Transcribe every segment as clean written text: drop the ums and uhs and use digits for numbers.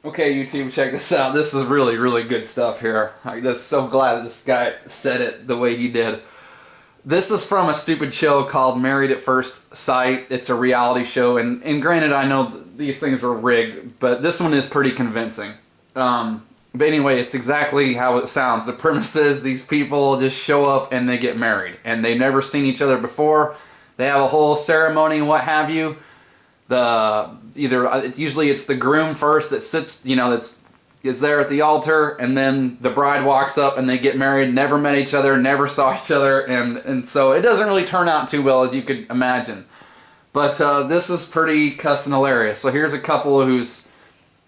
Okay, YouTube, check this out. This is really, really good stuff here. I'm just so glad that this guy said it the way he did. This is from a stupid show called Married at First Sight. It's a reality show, and granted, I know these things are rigged, but this one is pretty convincing. But anyway, it's exactly how it sounds. The premise is these people just show up and they get married, and they've never seen each other before. They have a whole ceremony and what have you. Usually it's the groom first that sits, is there at the altar, and then the bride walks up and they get married, never met each other, never saw each other, and so it doesn't really turn out too well as you could imagine. But this is pretty cussing hilarious. So here's a couple who's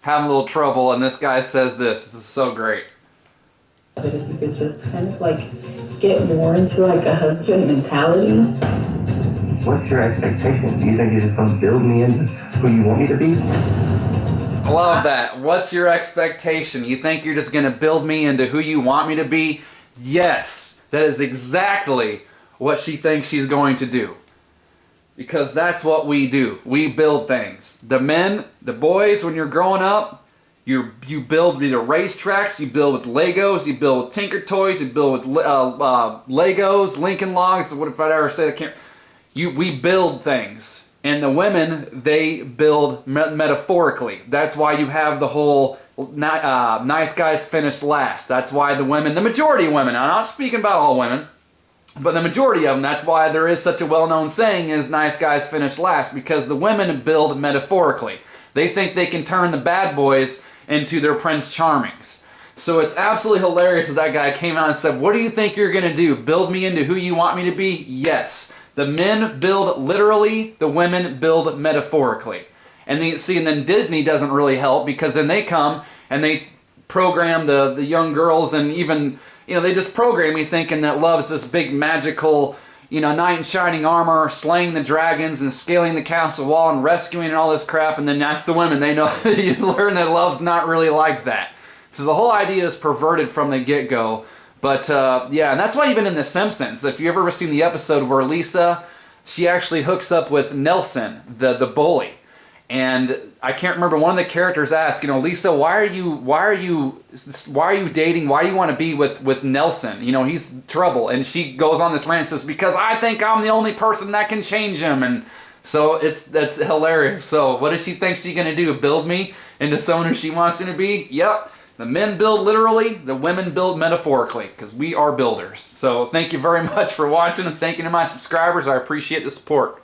having a little trouble, and this guy says this. This is so great. If you could just kind of like get more into like a husband mentality. What's your expectation? Do you think you're just going to build me into who you want me to be? Love that. What's your expectation? You think you're just going to build me into who you want me to be? Yes, that is exactly what she thinks she's going to do. Because that's what we do. We build things. The men, the boys, when you're growing up, you build either racetracks, you build with Legos, you build with Tinker Toys, you build with Legos, Lincoln Logs, what if I ever say that can't... We build things, and the women, they build metaphorically. That's why you have the whole nice guys finish last. That's why the women, the majority of women, I'm not speaking about all women, but the majority of them, that's why there is such a well-known saying is nice guys finish last, because the women build metaphorically. They think they can turn the bad boys into their Prince Charmings. So it's absolutely hilarious that guy came out and said, what do you think you're going to do? Build me into who you want me to be? Yes. The men build literally, the women build metaphorically. And then Disney doesn't really help, because then they come and they program the young girls, and even, they just program you thinking that love is this big magical, knight in shining armor, slaying the dragons and scaling the castle wall and rescuing and all this crap. And then that's the women. They know, you learn that love's not really like that. So the whole idea is perverted from the get-go. But, yeah, and that's why even in The Simpsons, if you've ever seen the episode where Lisa, she actually hooks up with Nelson, the bully. And I can't remember, one of the characters asked, Lisa, why are you dating, why do you want to be with Nelson? He's trouble. And she goes on this rant and says, because I think I'm the only person that can change him. And so that's hilarious. So what does she think she's going to do? Build me into someone who she wants me to be? Yep. The men build literally, the women build metaphorically, because we are builders. So thank you very much for watching, and thank you to my subscribers. I appreciate the support.